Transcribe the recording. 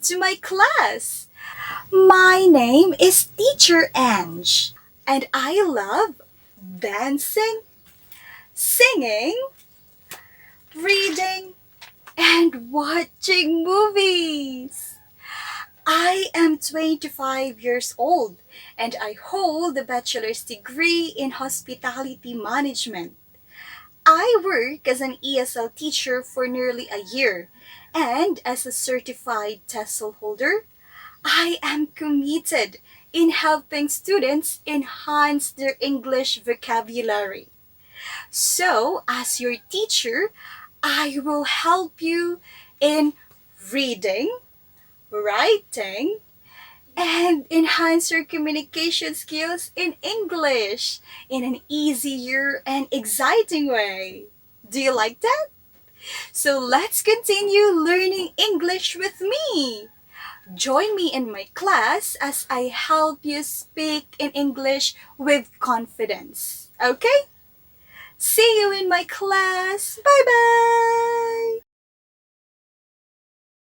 to my class. My name is Teacher Ange, and I love dancing, singing, reading, and watching movies. I am 25 years old and I hold a bachelor's degree in hospitality management. I work as an ESL teacher for nearly a year, and as a certified TESOL holder, I am committed in helping students enhance their English vocabulary. So, as your teacher, I will help you in reading, writing, and enhance your communication skills in English in an easier and exciting way. Do you like that? So let's continue learning English with me. Join me in my class as I help you speak in English with confidence. Okay? See you in my class. Bye bye.